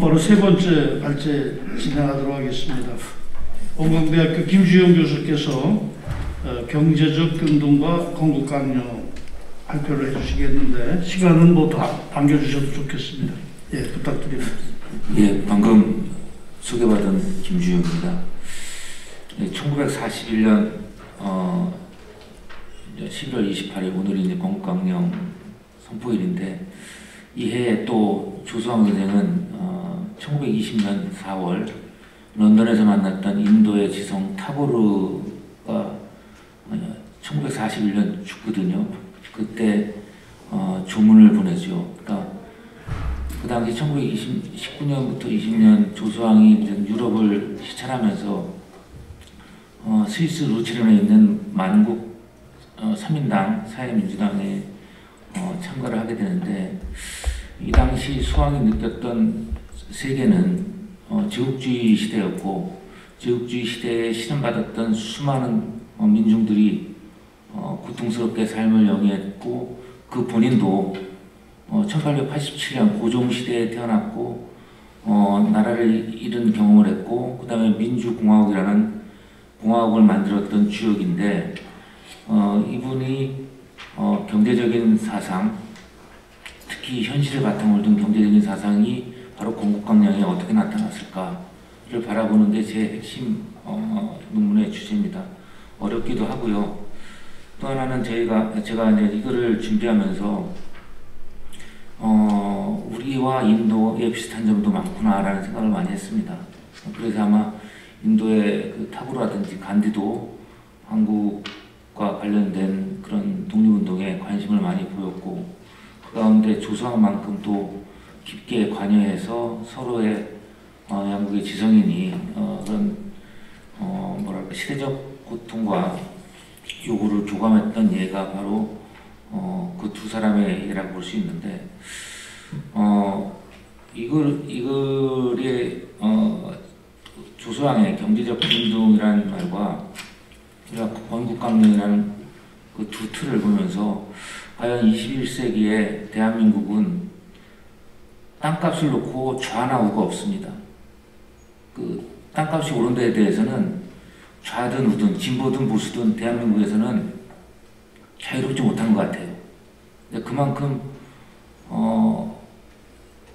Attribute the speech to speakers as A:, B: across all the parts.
A: 바로 세 번째 발제 진행하도록 하겠습니다. 원광대학교 김주영 교수께서 경제적 균등과 건국강령 발표를 해주시겠는데 시간은 뭐 다 당겨주셔도 좋겠습니다. 예, 부탁드립니다.
B: 예, 방금 소개받은 김주영입니다. 1941년 11월 28일 오늘이 이제 건국강령 선포일인데 이 해에 또 조수왕 선생은 1920년 4월 런던에서 만났던 인도의 지성 타고르가 1941년 죽거든요. 그때 조문을 보내죠. 그러니까 그 당시 1919년부터 20년 조수왕이 유럽을 시찰하면서 스위스 루체른에 있는 만국 3인당 사회민주당에 참가를 하게 되는데 이 당시 수왕이 느꼈던 세계는 제국주의 시대였고 제국주의 시대에 실현받았던 수많은 민중들이 고통스럽게 삶을 영위했고 그 본인도 1887년 고종시대에 태어났고 나라를 잃은 경험을 했고 그 다음에 민주공화국이라는 공화국을 만들었던 주역인데 이분이 경제적인 사상, 특히 현실을 바탕으로 둔 경제적인 사상이 바로 건국강령에 어떻게 나타났을까를 바라보는 게 제 핵심 논문의 주제입니다. 어렵기도 하고요. 또 하나는 제가 이제 이거를 준비하면서 우리와 인도의 비슷한 점도 많구나라는 생각을 많이 했습니다. 그래서 아마 인도의 그 타고르라든지 간디도 한국과 관련된 그런 독립운동에 관심을 많이 보였고 그 가운데 조수왕만큼 또 깊게 관여해서 서로의 양국의 지성인이 그런 뭐랄까 시대적 고통과 요구를 교감했던 예가 바로 그 두 사람의 예라고 볼 수 있는데 이글의 조수왕의 경제적 균등이라는 말과 건국강령이라는 그 두 틀을 보면서 과연 21세기에 대한민국은 땅값을 놓고 좌나 우가 없습니다. 그 땅값이 오른 데에 대해서는 좌든 우든 진보든 보수든 대한민국에서는 자유롭지 못한 것 같아요. 그만큼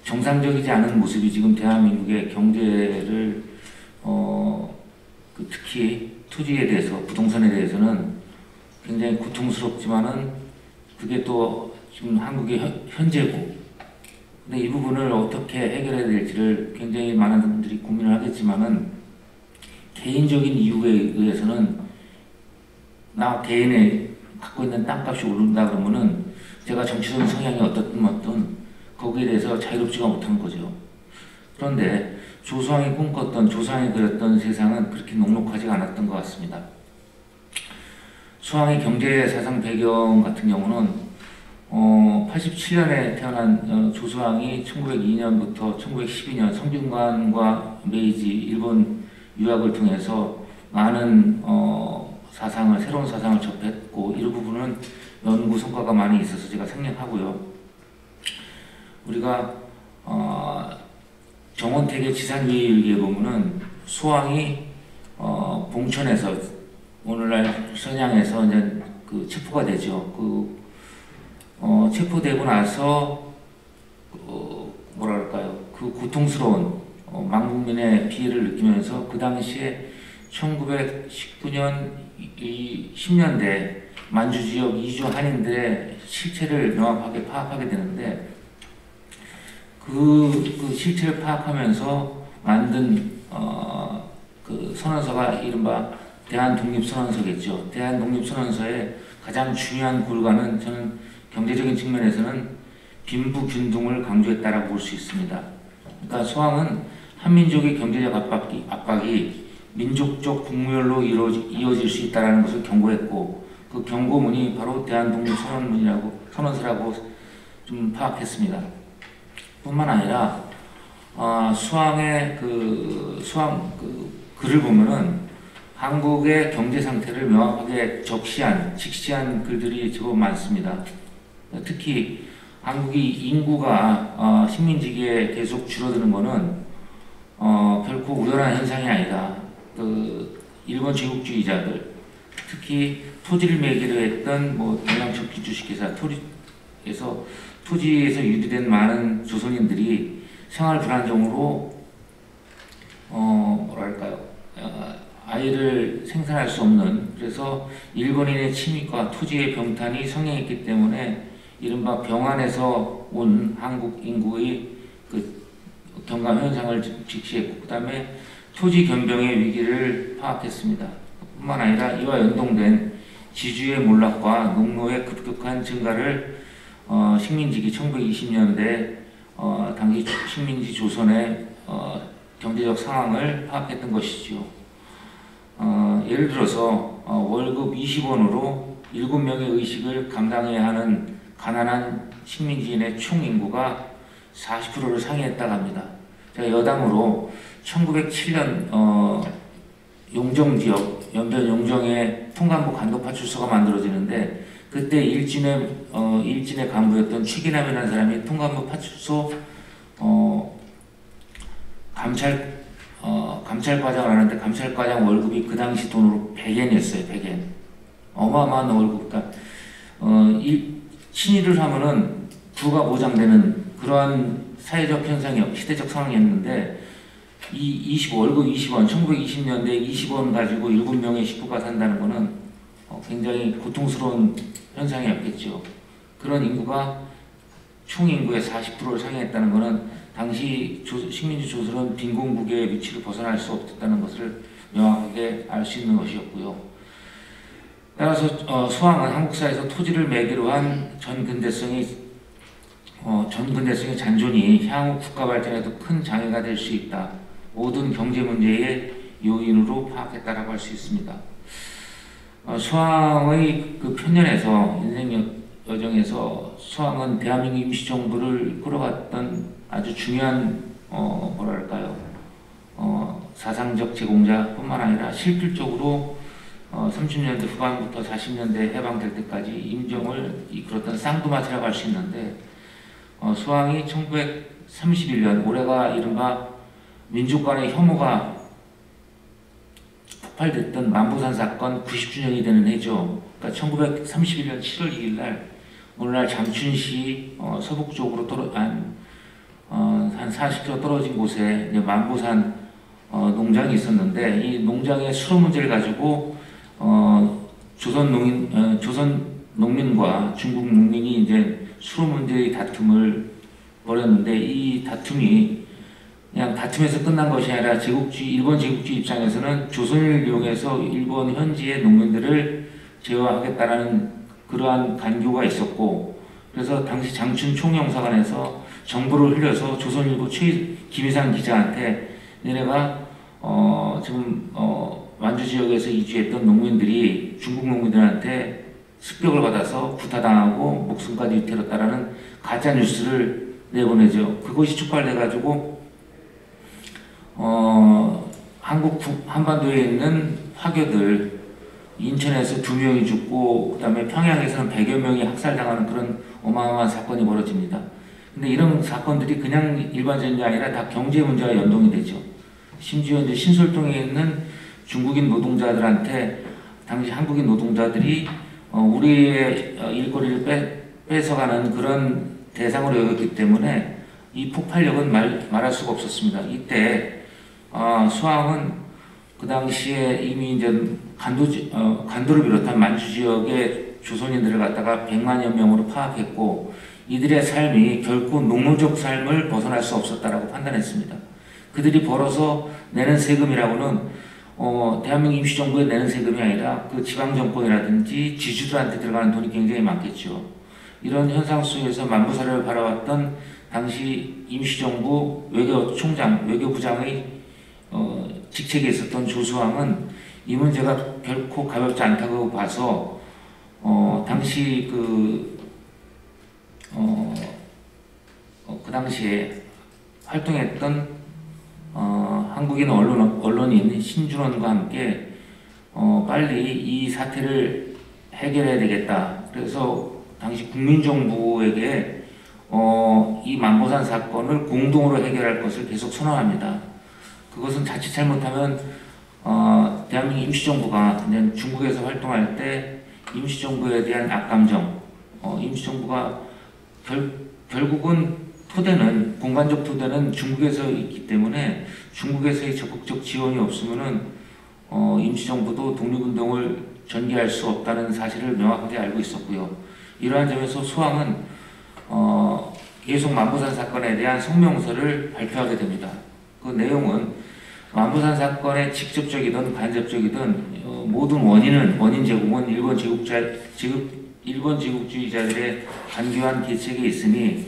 B: 정상적이지 않은 모습이 지금 대한민국의 경제를 특히 토지에 대해서 부동산에 대해서는 굉장히 고통스럽지만은 그게 또 지금 한국의 현재고 근데 이 부분을 어떻게 해결해야 될지를 굉장히 많은 분들이 고민을 하겠지만은 개인적인 이유에 의해서는 나 개인의 갖고 있는 땅값이 오른다 그러면은 제가 정치적인 성향이 어떻든 거기에 대해서 자유롭지가 못한 거죠. 그런데 조수왕이 꿈꿨던 조상이 그렸던 세상은 그렇게 녹록하지가 않았던 것 같습니다. 수왕의 경제 사상 배경 같은 경우는 87년에 태어난 조수왕이 1902년부터 1912년 성균관과 메이지 일본 유학을 통해서 많은 새로운 사상을 접했고 이 부분은 연구 성과가 많이 있어서 제가 생략하고요. 우리가 정원택의 지산위일기에 보면은 수왕이 봉천에서 오늘날 선양에서 이제 그 체포가 되죠. 체포되고 나서 뭐랄까요? 그 고통스러운 만국민의 피해를 느끼면서 그 당시에 1919년 10년대 만주 지역 이주 한인들의 실체를 명확하게 파악하게 되는데 그 실체를 파악하면서 만든 그 선언서가 이른바 대한독립선언서겠죠. 대한독립선언서의 가장 중요한 골과는 저는 경제적인 측면에서는 빈부균등을 강조했다라고 볼 수 있습니다. 그러니까 수왕은 한민족의 경제적 압박이 민족적 국무열로 이어질 수 있다는 것을 경고했고 그 경고문이 바로 선언서라고 좀 파악했습니다. 뿐만 아니라 수왕의 글을 보면은 한국의 경제 상태를 명확하게 직시한 글들이 제법 많습니다. 특히 한국이 인구가 식민지기에 계속 줄어드는 것은 결코 우연한 현상이 아니다. 그 일본 제국주의자들, 특히 토지를 매기로 했던 동양적기 주식회사 토지에서 유리된 많은 조선인들이 생활 불안정으로 아이를 생산할 수 없는, 그래서 일본인의 침입과 토지의 병탄이 성행했기 때문에 이른바 병안에서 온 한국 인구의 그 경감 현상을 직시했고, 그 다음에 토지 변병의 위기를 파악했습니다. 뿐만 아니라 이와 연동된 지주의 몰락과 농노의 급격한 증가를 식민지기 1920년대 당시 식민지 조선의 경제적 상황을 파악했던 것이죠. 예를 들어서 월급 20원으로 7명의 의식을 감당해야 하는 가난한 식민지인의 총 인구가 40%를 상회했다고 합니다. 제가 여담으로 1907년 용정지역, 연변 용정에 통간부 간도파출소가 만들어지는데, 그때 일진의 간부였던 최기남이라는 사람이 통간부 파출소 감찰과장을 하는데, 감찰과장 월급이 그 당시 돈으로 100엔이었어요. 100엔. 어마어마한 월급. 그러니까 친일을 하면은 부가 보장되는 그러한 사회적 현상이, 시대적 상황이었는데, 월급 20원, 1920년대 20원 가지고 7명의 식구가 산다는 것은 굉장히 고통스러운 현상이었겠죠. 그런 인구가 총 인구의 40%를 상회했다는 것은 당시 식민지 조선은 빈곤국의 위치를 벗어날 수 없었다는 것을 명확하게 알 수 있는 것이었고요. 따라서 수왕은 한국사에서 토지를 매개로 한 전근대성의 잔존이 향후 국가 발전에도 큰 장애가 될 수 있다. 모든 경제 문제의 요인으로 파악했다라고 할 수 있습니다. 수왕의 그 편년에서, 인생 여정에서 수왕은 대한민국 임시정부를 끌어갔던 아주 중요한 사상적 제공자뿐만 아니라 실질적으로 30년대 후반부터 40년대 해방될 때까지 임정을 이끌었던 쌍두마차라고 할 수 있는데, 수왕이 1931년, 올해가 이른바 민족 간의 혐오가 폭발됐던 만보산 사건 90주년이 되는 해죠. 그러니까 1931년 7월 2일 날, 오늘날 장춘시 서북쪽으로 한 40km 떨어진 곳에 만보산 농장이 있었는데, 이 농장의 수로 문제를 가지고 조선 농민과 중국 농민이 이제 수로 문제의 다툼을 벌였는데, 이 다툼이 그냥 다툼에서 끝난 것이 아니라 일본 제국주의 입장에서는 조선을 이용해서 일본 현지의 농민들을 제어하겠다라는 그러한 간교가 있었고, 그래서 당시 장춘 총영사관에서 정보를 흘려서 조선일보 김희상 기자한테 얘네가 지금 완주 지역에서 이주했던 농민들이 중국 농민들한테 습격을 받아서 구타당하고 목숨까지 위태롭다라는 가짜 뉴스를 내보내죠. 그것이 촉발돼가지고 한반도에 있는 화교들, 인천에서 2명이 죽고, 그 다음에 평양에서는 100여 명이 학살당하는 그런 어마어마한 사건이 벌어집니다. 근데 이런 사건들이 그냥 일반적인 게 아니라 다 경제 문제와 연동이 되죠. 심지어 이제 신솔동에 있는 중국인 노동자들한테 당시 한국인 노동자들이 우리의 일거리를 뺏어가는 그런 대상으로 여겼기 때문에 이 폭발력은 말할 수가 없었습니다. 이때 수왕은 그 당시에 이미 이제 간도를 비롯한 만주 지역의 조선인들을 갖다가 100만여 명으로 파악했고, 이들의 삶이 결코 농노적 삶을 벗어날 수 없었다라고 판단했습니다. 그들이 벌어서 내는 세금이라고는 대한민국 임시정부에 내는 세금이 아니라 그 지방정권이라든지 지주들한테 들어가는 돈이 굉장히 많겠죠. 이런 현상 속에서 만부사를 바라봤던 당시 임시정부 외교부장의 직책에 있었던 조수왕은 이 문제가 결코 가볍지 않다고 봐서 당시 그 당시에 활동했던 한국인 언론인 신준원과 함께 빨리 이 사태를 해결해야 되겠다. 그래서 당시 국민정부에게 이 만보산 사건을 공동으로 해결할 것을 계속 선언합니다. 그것은 자칫 잘못하면 대한민국 임시정부가 중국에서 활동할 때 임시정부에 대한 악감정, 임시정부가 결국은 토대는, 공간적 토대는 중국에서 있기 때문에 중국에서의 적극적 지원이 없으면은 임시정부도 독립운동을 전개할 수 없다는 사실을 명확하게 알고 있었고요. 이러한 점에서 수왕은 계속 만보산 사건에 대한 성명서를 발표하게 됩니다. 그 내용은 만보산 사건의 직접적이든 간접적이든 모든 원인 제공은 일본 제국주의자들의 간교한 계책에 있으니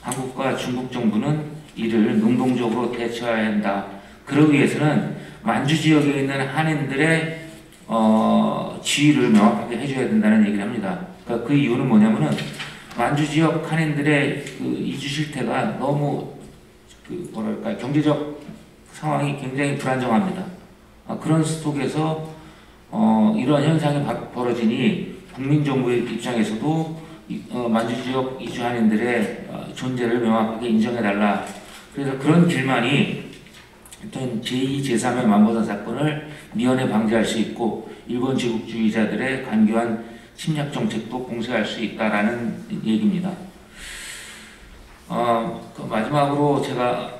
B: 한국과 중국 정부는 이를 능동적으로 대처해야 한다. 그러기 위해서는 만주 지역에 있는 한인들의 지위를 명확하게 해줘야 된다는 얘기를 합니다. 그러니까 그 이유는 뭐냐면은 만주 지역 한인들의 그 이주 실태가 너무 경제적 상황이 굉장히 불안정합니다. 그런 속에서 이러한 현상이 벌어지니 국민정부의 입장에서도 만주 지역 이주 한인들의 존재를 명확하게 인정해달라. 그래서 그런 길만이 어떤 제2, 제3의 만보산 사건을 미연에 방지할 수 있고 일본 제국주의자들의 간교한 침략 정책도 봉쇄할 수 있다라는 얘기입니다. 마지막으로 제가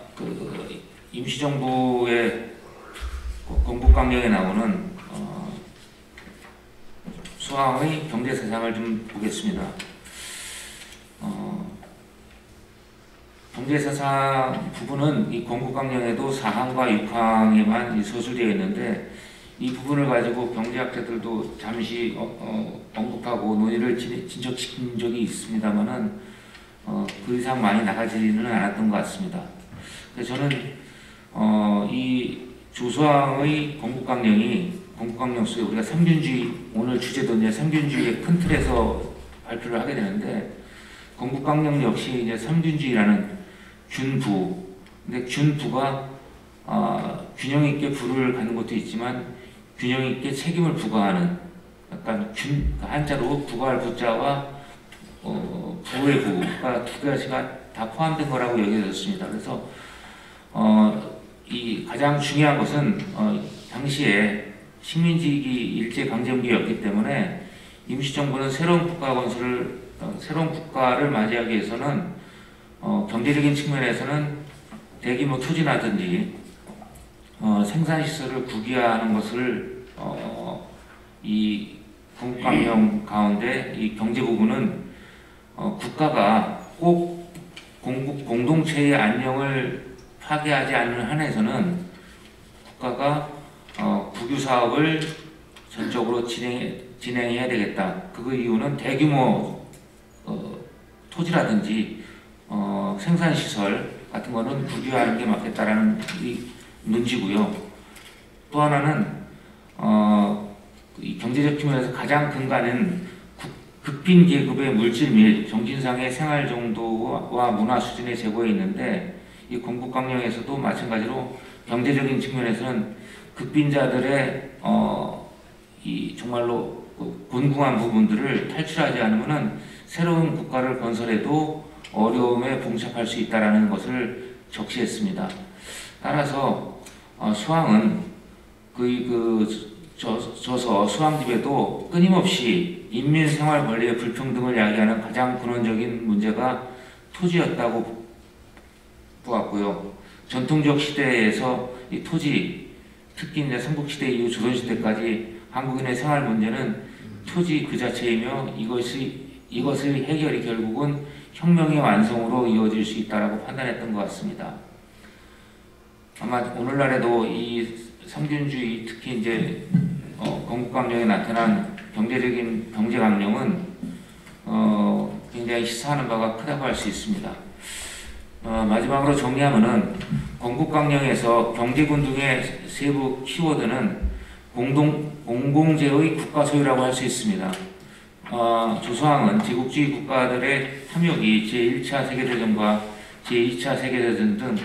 B: 임시정부의 건국강령에 나오는 수왕의 경제사상을 좀 보겠습니다. 경제사상 부분은 이 건국강령에도 4항과 6항에만 서술되어 있는데 이 부분을 가지고 경제학자들도 잠시 언급하고 논의를 진척시킨 적이 있습니다만은 그 이상 많이 나가지는 않았던 것 같습니다. 그래서 저는 이 조수왕의 건국강령 속에 우리가 삼균주의, 오늘 주제도 이제 삼균주의의 큰 틀에서 발표를 하게 되는데 건국강령 역시 이제 삼균주의라는 균부, 근데 균부가 균형 있게 부를 갖는 것도 있지만 균형 있게 책임을 부과하는, 약간 한자로 부과할 부자와 부의 부가 두 가지가 다 포함된 거라고 여겨졌습니다. 그래서 이 가장 중요한 것은 당시에 식민지기 일제강점기였기 때문에 임시정부는 새로운 국가를 맞이하기 위해서는 경제적인 측면에서는 대규모 투지라든지 생산시설을 국유화하는 것을 이 건국강령 가운데 이 경제 부분은 국가가 꼭 공동체의 안녕을 파괴하지 않는 한에서는 국가가 국유 사업을 전적으로 진행해야 되겠다. 그 이유는 대규모 토지라든지 생산시설 같은 거는 국유화하는 게 맞겠다라는 논지고요. 또 하나는 이 경제적 측면에서 가장 근간은 극빈 계급의 물질 및 정신상의 생활 정도와 문화 수준의 제고에 있는데 이 건국강령에서도 마찬가지로 경제적인 측면에서는 극빈자들의 이 정말로 곤궁한 부분들을 탈출하지 않으면은 새로운 국가를 건설해도 어려움에 봉착할 수 있다라는 것을 적시했습니다. 따라서 수왕은 저서 수왕집에도 끊임없이 인민 생활 권리의 불평등을 야기하는 가장 근원적인 문제가 토지였다고 보았고요. 전통적 시대에서 이 토지, 특히 이제 삼국시대 이후 조선시대까지 한국인의 생활 문제는 토지 그 자체이며 이것의 해결이 결국은 혁명의 완성으로 이어질 수 있다라고 판단했던 것 같습니다. 아마 오늘날에도 이 삼균주의, 특히 이제 건국강령에 나타난 경제적인 경제강령은 굉장히 시사하는 바가 크다고 할 수 있습니다. 마지막으로 정리하면은 건국강령에서 경제군등의 세부 키워드는 공공재의 국가소유라고 할 수 있습니다. 조수왕은 제국주의 국가들의 탐욕이 제1차 세계대전과 제2차 세계대전 등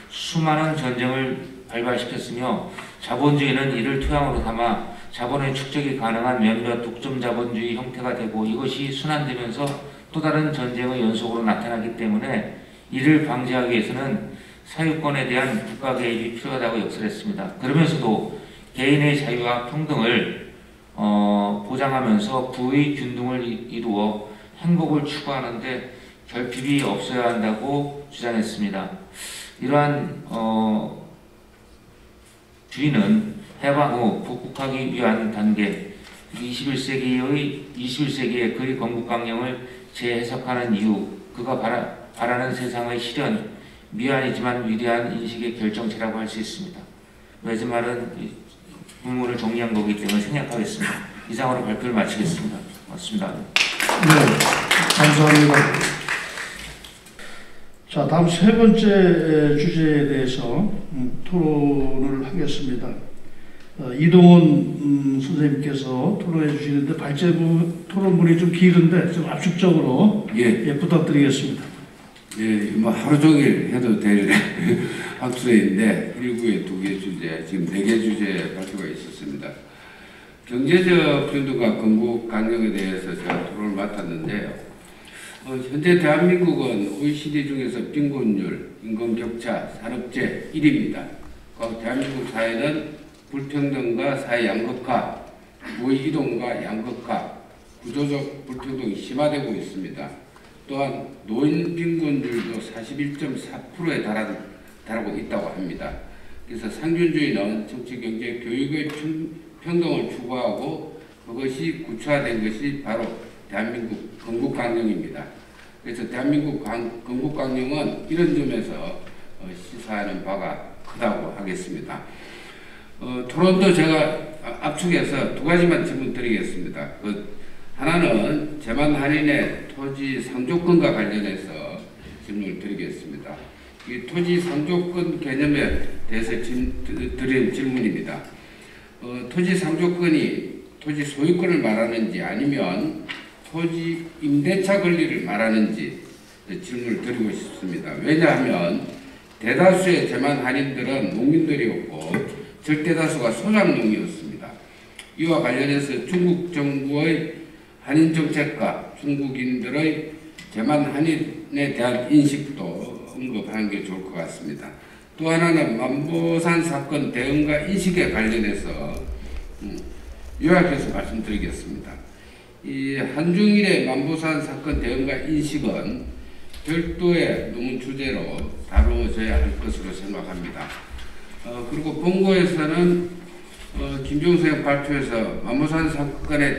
B: 수많은 전쟁을 발발시켰으며 자본주의는 이를 토양으로 삼아 자본의 축적이 가능한 몇몇 독점 자본주의 형태가 되고 이것이 순환되면서 또 다른 전쟁의 연속으로 나타나기 때문에 이를 방지하기 위해서는 사유권에 대한 국가 개입이 필요하다고 역설했습니다. 그러면서도 개인의 자유와 평등을 보장하면서 부의 균등을 이루어 행복을 추구하는데 결핍이 없어야 한다고 주장했습니다. 이러한 주의는 해방 후 복국하기 위한 단계, 21세기의 그의 건국강령을 재해석하는 이유, 그가 바라는 세상의 실현, 미완이지만 위대한 인식의 결정체라고 할 수 있습니다. 마지막은 부문을 정리한 거기 때문에 생략하겠습니다. 이상으로 발표를 마치겠습니다. 고맙습니다.
A: 네, 감사합니다. 자, 다음 세 번째 주제에 대해서 토론을 하겠습니다. 이동훈 선생님께서 토론해 주시는데 토론문이 좀 길은데 좀 압축적으로 부탁드리겠습니다.
C: 예, 뭐 하루 종일 해도 될 학술회인데 1부에 2개 주제, 지금 4개 주제 발표가 있었습니다. 경제적 균등과 건국 강령에 대해서 제가 토론을 맡았는데요. 현재 대한민국은 OECD 중에서 빈곤율, 임금격차, 산업재 1위입니다. 대한민국 사회는 불평등과 사회 양극화, 부의이동과 양극화, 구조적 불평등이 심화되고 있습니다. 또한 노인 빈곤율도 41.4%에 달하고 있다고 합니다. 그래서 상준주의는 정치, 경제, 교육의 평등을 추구하고 그것이 구체화된 것이 바로 대한민국 건국강령입니다. 그래서 대한민국 건국강령은 이런 점에서 시사하는 바가 크다고 하겠습니다. 토론도 제가 압축해서 2가지만 질문 드리겠습니다. 하나는 재만 할인의 토지 상조권과 관련해서 질문을 드리겠습니다. 이 토지 상조권 개념에 대해서 드린 질문입니다. 토지 상조권이 토지 소유권을 말하는지 아니면 토지 임대차 권리를 말하는지 질문을 드리고 싶습니다. 왜냐하면 대다수의 재만 할인들은 농민들이었고 절대다수가 소작농이었습니다. 이와 관련해서 중국 정부의 한인 정책과 중국인들의 재만 한인에 대한 인식도 언급하는 게 좋을 것 같습니다. 또 하나는 만보산 사건 대응과 인식에 관련해서 요약해서 말씀드리겠습니다. 이 한중일의 만보산 사건 대응과 인식은 별도의 논문 주제로 다루어져야 할 것으로 생각합니다. 그리고 본고에서는 김종석 발표에서 만보산 사건에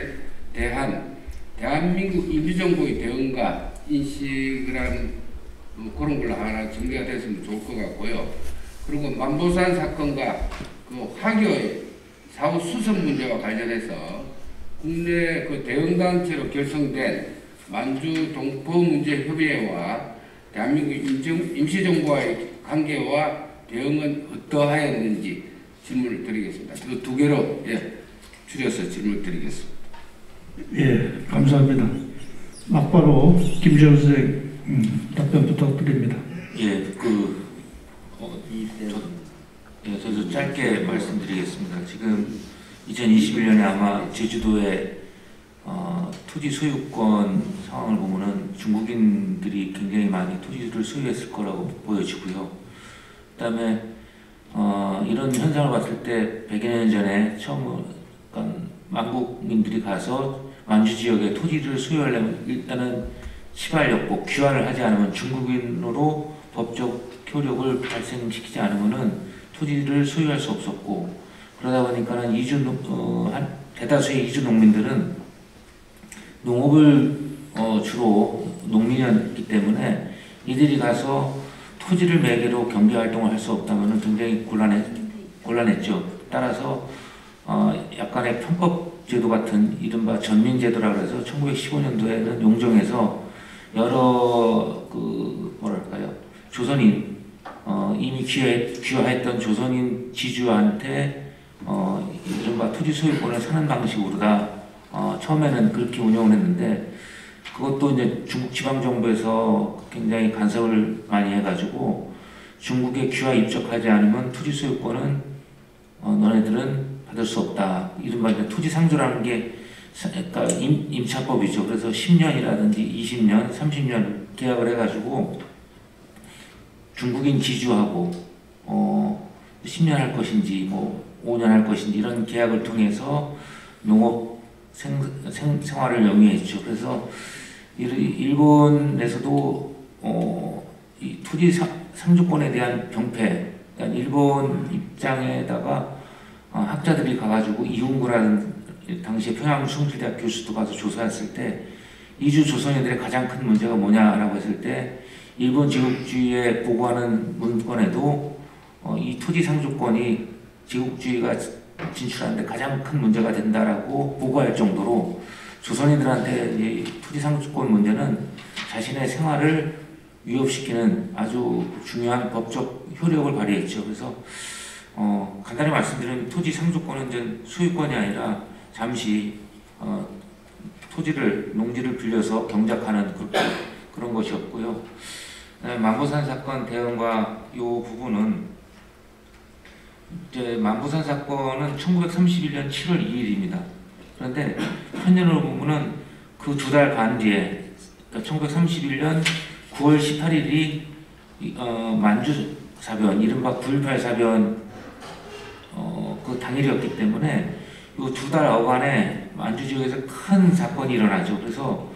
C: 대한 대한민국 임시정부의 대응과 인식을 한 그런 걸로 하나 정리가 됐으면 좋을 것 같고요. 그리고 만보산 사건과 그 화교의 사후 수습 문제와 관련해서 국내 그 대응단체로 결성된 만주 동포문제협의회와 대한민국 임시정부와의 관계와 대응은 어떠하였는지 질문을 드리겠습니다. 그 2개로 줄여서 질문을 드리겠습니다.
A: 예, 감사합니다. 막바로 김지영 선생 답변 부탁드립니다.
B: 저도 짧게 말씀드리겠습니다. 지금 2021년에 아마 제주도의 토지 소유권 상황을 보면은 중국인들이 굉장히 많이 토지를 소유했을 거라고 보여지고요. 그다음에 이런 현상을 봤을 때 100여 년 전에 처음 만국민들이 가서 만주 지역에 토지를 소유하려면 일단은 시발렸고 귀환을 하지 않으면 중국인으로 법적 효력을 발생시키지 않으면은 토지를 소유할 수 없었고, 그러다 보니까는 대다수의 이주 농민들은 농업을 주로 농민이었기 때문에 이들이 가서 토지를 매개로 경제 활동을 할 수 없다면 굉장히 곤란했죠. 따라서 약간의 편법제도 같은 이른바 전민제도라 그래서 1915년도에는 용정에서 여러 조선인 이미 귀화했던 조선인 지주한테 이른바 토지 소유권을 사는 방식으로 다 처음에는 그렇게 운영을 했는데, 그것도 이제 중국 지방정부에서 굉장히 간섭을 많이 해가지고 중국에 귀화 입적하지 않으면 토지 소유권은 너네들은 받을 수 없다. 이른바 이제 토지 상조라는 게 그러니까 임차법이죠. 그래서 10년이라든지 20년, 30년 계약을 해가지고 중국인 지주하고 10년 할 것인지 뭐 5년 할 것인지 이런 계약을 통해서 농업 생활을 영위했죠. 그래서 일본에서도 이 토지 상주권에 대한 병폐, 그러니까 일본 입장에다가 학자들이 가가지고 이훈구라는 당시에 평양숭실대학 교수도 가서 조사했을 때 이주 조선인들의 가장 큰 문제가 뭐냐라고 했을 때 일본 제국주의에 보고하는 문건에도 이 토지 상주권이 제국주의가 진출하는데 가장 큰 문제가 된다라고 보고할 정도로 조선인들한테 이 토지 상주권 문제는 자신의 생활을 위협시키는 아주 중요한 법적 효력을 발휘했죠. 그래서 간단히 말씀드리면 토지 상주권은 이제 소유권이 아니라 잠시 토지를 농지를 빌려서 경작하는 그런 것이었고요. 만보산 사건 대응과 이 부분은 이제 만보산 사건은 1931년 7월 2일입니다. 그런데 편년으로 보면은 그 2달 반 뒤에 그러니까 1931년 9월 18일이 만주사변, 이른바 9.18 사변 그 당일이었기 때문에 이 2달 어간에 만주 지역에서 큰 사건이 일어나죠. 그래서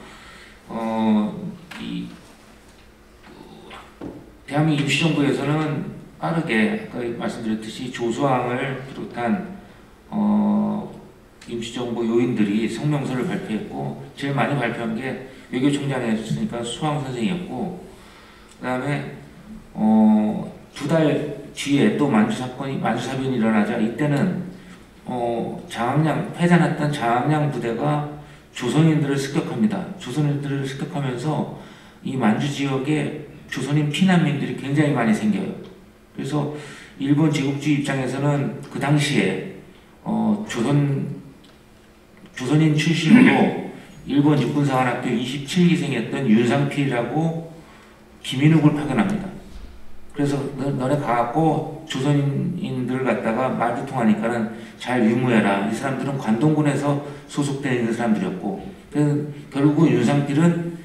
B: 대한민국 임시정부에서는 빠르게 아까 말씀드렸듯이 조수왕을 비롯한 임시정부 요인들이 성명서를 발표했고 제일 많이 발표한 게 외교총장이 해줬으니까 수왕 선생이었고 그 다음에 2달 뒤에 또 만주사변이 일어나자 이때는 장항량 패잔했던 장항량 부대가 조선인들을 습격합니다. 조선인들을 습격하면서 이 만주 지역에 조선인 피난민들이 굉장히 많이 생겨요. 그래서 일본 제국주의 입장에서는 그 당시에 조선인 출신으로 일본 육군사관학교 27기생이었던 윤상필이라고 김인욱을 파견합니다. 그래서 너네 가갖고 조선인들을 갖다가 말도 통하니까는 잘 유무해라. 이 사람들은 관동군에서 소속되어 있는 사람들이었고 그래서 결국 윤상필은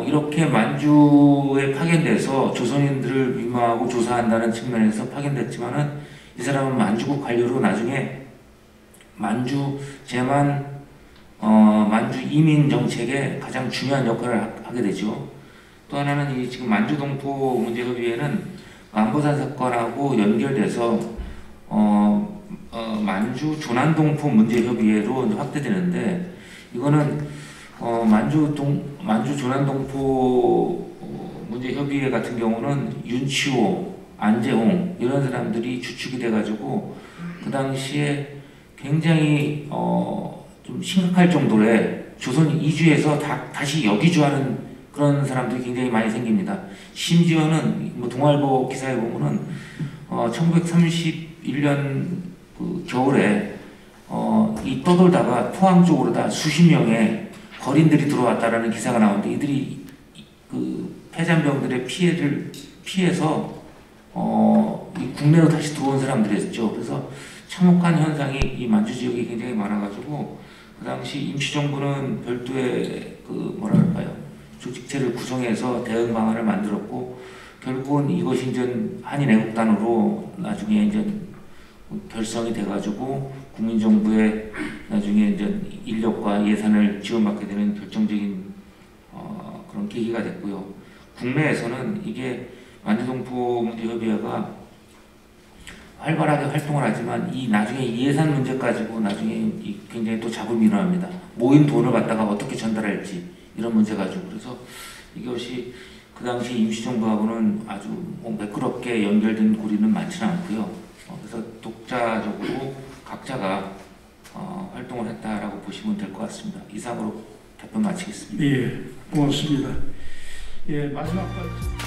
B: 이렇게 만주에 파견돼서 조선인들을 위마하고 조사한다는 측면에서 파견됐지만은 이 사람은 만주국 관료로 나중에 만주 이민 정책에 가장 중요한 역할을 하게 되죠. 또 하나는 이 지금 만주동포 문제협의회는 만보산 사건하고 연결돼서 만주 조난동포 문제협의회로 확대되는데 이거는 만주 조난동포 문제협의회 같은 경우는 윤치호, 안재홍 이런 사람들이 주축이 돼가지고 그 당시에 굉장히 좀 심각할 정도의 조선 이주에서 다시 여기주하는 그런 사람들이 굉장히 많이 생깁니다. 심지어는 뭐 동아일보 기사에 보면은 1931년 그 겨울에 이 떠돌다가 포항 쪽으로 다 수십 명의 거린들이 들어왔다라는 기사가 나오는데 이들이 그 폐잔병들의 피해를 피해서 국내로 다시 들어온 사람들이었죠. 그래서 참혹한 현상이 이 만주 지역에 굉장히 많아가지고 그 당시 임시정부는 별도의 그 뭐랄까요 조직체를 구성해서 대응 방안을 만들었고 결국은 이것이 이제 한인애국단으로 나중에 이제 결성이 돼가지고 국민정부에 나중에 이제 인력과 예산을 지원받게 되는 결정적인 그런 계기가 됐고요. 국내에서는 이게 만주동포 문제협의회가 활발하게 활동을 하지만 이 나중에 예산 문제 가지고 나중에 굉장히 또 잡음이 일어납니다. 모인 돈을 갖다가 어떻게 전달할지 이런 문제 가지고 그래서 이것이 그 당시 임시정부하고는 아주 매끄럽게 연결된 고리는 많지는 않고요. 그래서 독자적으로 각자가 활동을 했다라고 보시면 될 것 같습니다. 이상으로 답변 마치겠습니다.
A: 예, 고맙습니다. 예, 마지막 발.